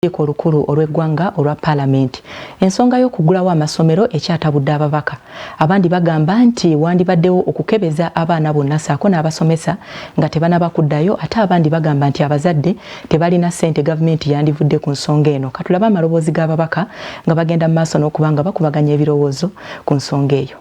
Olukulu olw'eggwanga olwa Parliament. Ensonga y'okuggulawo amasomero ekyatabudde ababaka. Abandi bagamba nti wandibaddewo okukebeza abaana bonna ssaako n'abasomesa nga tebanaba kuddayo, ate abandi bagamba nti abazadde tebalina ssente gavumenti yandivudde ku nsonga eno. Katulabe amaloboozi g'ababaka nga bagenda mu maaso n'okuba nga bakubaganya ebirowoozo ku nsonga eyo.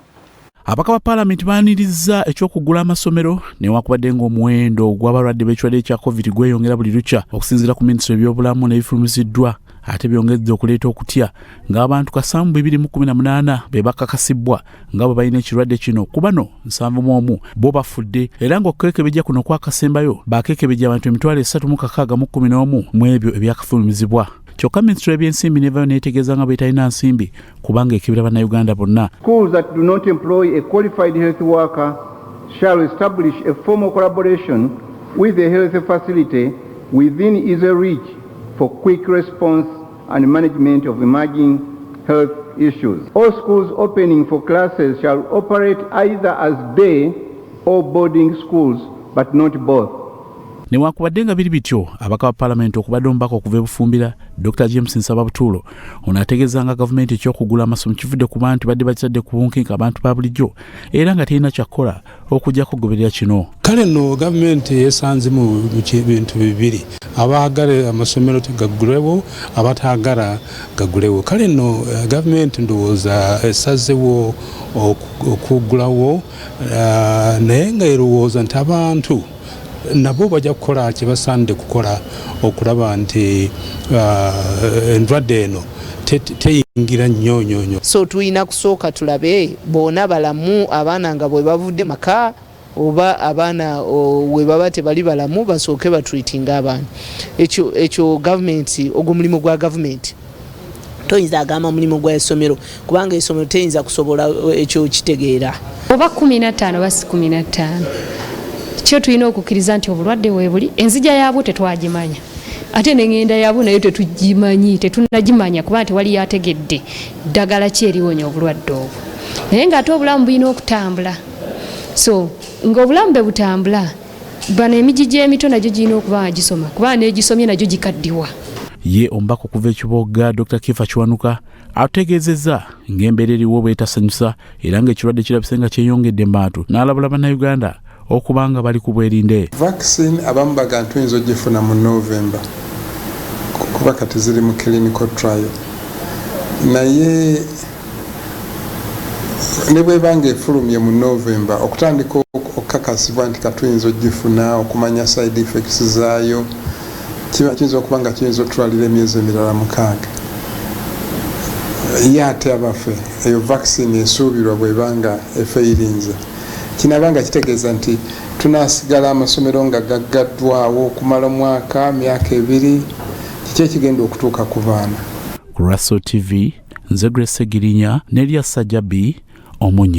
Abaka ba Parliament baaniriza ekyokuggula amasomero newankubadde ng'omuwendo gw'abalwadde b'ekirwadde kya COVID gweyongera buli lukya okusinziira ku minisitule y'ebyobulamu n'ebifulumiziddwa, ate byongedde okuleeta okutya ng'abantu 218 be bakakasibwa nga bwe balina ekirwadde kino, ku bano 71 bo bafudde, era ng'okukekebejja kuno kwakasembayo bakekebejja abantu 3,611 mu ebyo ebyakafulumizibwa. Kyokka minisitule y'ebyensimbi nevayo neetegeeza nga bwetalina nsimbi kubanga ekebera bannayuganda bonna. Schools that do not employ a qualified health worker shall establish a formal collaboration with a health facility within easy reach for quick response and management of emerging health issues. All schools opening for classes shall operate either as day or boarding schools, but not both. Newankubadde nga biri bityo, abaka ba Parliament okubadde omubaka okuva e Bufumbira, Dr. James Nsababutuulo ono ategeeza nga gavumenti ekyokuggula amasomero kivudde ku bantu badde bakitadde ku bunkenke abantu ba bulijjo era nga terina kyakkola okujjako kugoberera kino. Kale nno gavumenti yeesanze mu bintu bibiri, abaagala amasomero tegaggulwewo, abataagala gaggulewo. Kale nno gavumenti ndowooza esazewo okuggulawo naye nga erowooza nti abantu nabo bajja kukola kye basaanidde kukola okulaba nti endwadde eno teyingira nnyo. So tulina kusooka tulabe boona balamu, abaana nga bwe bavudde maka oba abaana we baba tebali balamu basooke batreatinga abaana. Ekyo gavumenti, ogwo mulimu gwa gavumenti. Toyinza agamba mulimu gwa essomero kubanga essomero teyinza kusobola ekyo kitegeera. Oba 15 oba 15. Kyo tulina okukkiriza nti obulwadde weebuli, enzija yaabwo tetwagimanya, ate n'engenda yaabwo nayo tetugimanyi, tetunagimanya kuba nti wali yategedde ddagala ki eriwonya obulwadde obwo. Naye ng'ate obulamu bulina okutambula, so ng'obulamu bwe butambula, bano emigigi emito nagyo girina okuba nga gisoma kuba n'egisomye nagyo gikaddiwa. Ye omubaka okuva ekiboga Dr. Kifa Kiwanuka ategeezezza ng'embeera eriwo bwetasanyusa era ng'ekirwadde kirabise nga kyeyongedde mu bantu, n'alabula bannayuganda okubanga bali ku bwerinde. Vaccine abamu baga tuyinza ogifuna mu November kuba kati ziri mu clinical trial, naye ne bwebanga efulumye mu November okutandika okukakasibwa nti katuyinza ogifuna, okumanya side effects zaayo kiyinza okuba nga kiyinza otwalira emyezi emirala 6. Ye ate abaffe eyo vaccine esuubirwa bwebanga efeirinze, kinabanga kitegeeza nti tunasigala amasomero nga gaggaddwawo okumala omwaka, myaka 2, kiki ekigenda okutuuka ku baana. Ku Russell TV, nze Grace Girinya ne Lyassa Jabi Omunyi.